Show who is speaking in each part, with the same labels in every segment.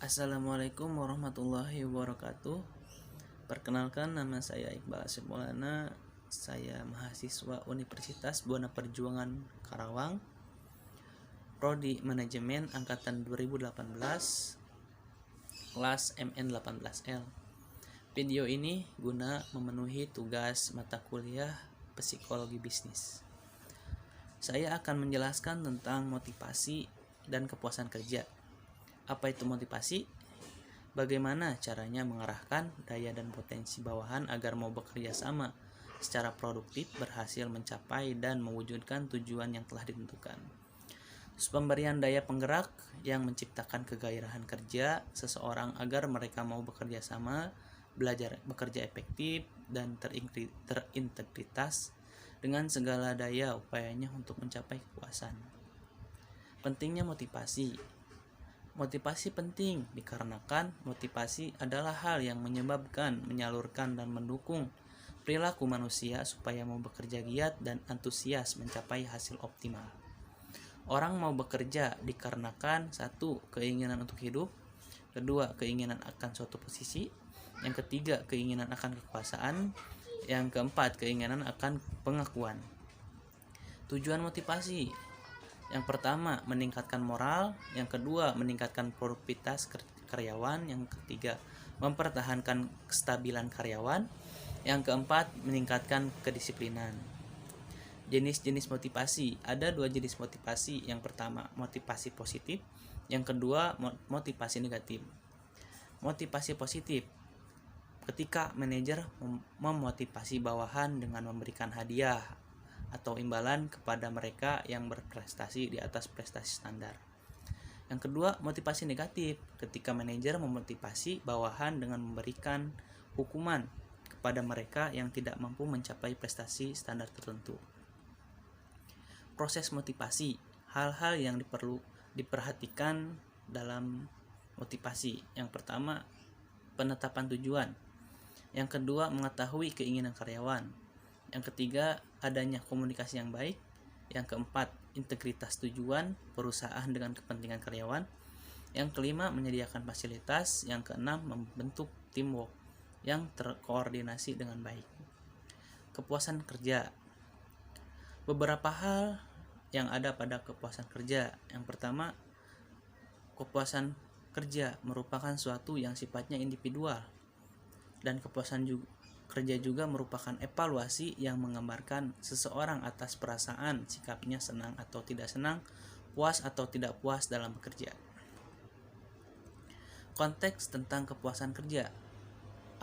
Speaker 1: Assalamualaikum warahmatullahi wabarakatuh. Perkenalkan, nama saya Iqbal Asyid Maulana. Saya mahasiswa Universitas Buana Perjuangan Karawang, Prodi Manajemen Angkatan 2018, kelas MN18L. Video ini guna memenuhi tugas mata kuliah Psikologi Bisnis. Saya akan menjelaskan tentang motivasi dan kepuasan kerja. Apa itu motivasi? Bagaimana caranya mengarahkan daya dan potensi bawahan agar mau bekerja sama secara produktif, berhasil mencapai dan mewujudkan tujuan yang telah ditentukan. Pemberian daya penggerak yang menciptakan kegairahan kerja seseorang agar mereka mau bekerja sama, belajar bekerja efektif dan terintegritas dengan segala daya upayanya untuk mencapai kepuasan. Pentingnya motivasi. Motivasi penting dikarenakan motivasi adalah hal yang menyebabkan, menyalurkan, dan mendukung perilaku manusia supaya mau bekerja giat dan antusias mencapai hasil optimal. Orang mau bekerja dikarenakan satu, keinginan untuk hidup, kedua, keinginan akan suatu posisi, yang ketiga, keinginan akan kekuasaan, yang keempat, keinginan akan pengakuan. Tujuan motivasi: yang pertama, meningkatkan moral. Yang kedua, meningkatkan produktivitas karyawan. Yang ketiga, mempertahankan kestabilan karyawan. Yang keempat, meningkatkan kedisiplinan. Jenis-jenis motivasi. Ada dua jenis motivasi. Yang pertama, motivasi positif. Yang kedua, motivasi negatif. Motivasi positif: ketika manajer memotivasi bawahan dengan memberikan hadiah atau imbalan kepada mereka yang berprestasi di atas prestasi standar. Yang kedua, motivasi negatif: ketika manajer memotivasi bawahan dengan memberikan hukuman kepada mereka yang tidak mampu mencapai prestasi standar tertentu. Proses motivasi: hal-hal yang perlu diperhatikan dalam motivasi. Yang pertama, penetapan tujuan. Yang kedua, mengetahui keinginan karyawan. Yang ketiga, adanya komunikasi yang baik. Yang keempat, integritas tujuan perusahaan dengan kepentingan karyawan. Yang kelima, menyediakan fasilitas. Yang keenam, membentuk teamwork yang terkoordinasi dengan baik. Kepuasan kerja. Beberapa hal yang ada pada kepuasan kerja. Yang pertama, kepuasan kerja merupakan suatu yang sifatnya individual, dan kepuasan kerja juga merupakan evaluasi yang menggambarkan seseorang atas perasaan, sikapnya senang atau tidak senang, puas atau tidak puas dalam bekerja. Konteks tentang kepuasan kerja: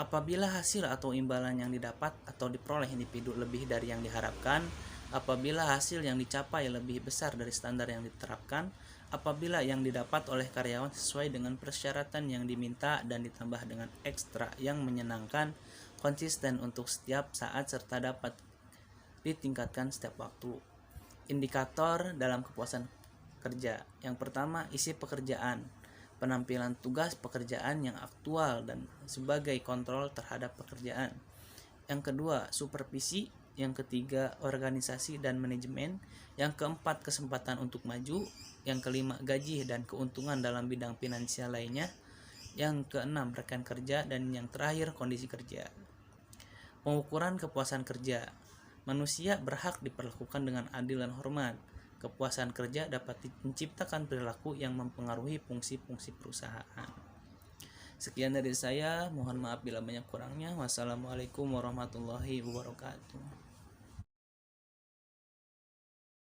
Speaker 1: apabila hasil atau imbalan yang didapat atau diperoleh individu lebih dari yang diharapkan, apabila hasil yang dicapai lebih besar dari standar yang diterapkan, apabila yang didapat oleh karyawan sesuai dengan persyaratan yang diminta dan ditambah dengan ekstra yang menyenangkan, konsisten untuk setiap saat, serta dapat ditingkatkan setiap waktu. Indikator dalam kepuasan kerja: yang pertama, isi pekerjaan, penampilan tugas pekerjaan yang aktual dan sebagai kontrol terhadap pekerjaan. Yang kedua, supervisi. Yang ketiga, organisasi dan manajemen. Yang keempat, kesempatan untuk maju. Yang kelima, gaji dan keuntungan dalam bidang finansial lainnya. Yang keenam, rekan kerja. Dan yang terakhir, kondisi kerja. Pengukuran kepuasan kerja: manusia berhak diperlakukan dengan adil dan hormat. Kepuasan kerja dapat menciptakan perilaku yang mempengaruhi fungsi-fungsi perusahaan. Sekian dari saya, mohon maaf bila banyak kurangnya. Wassalamualaikum warahmatullahi wabarakatuh.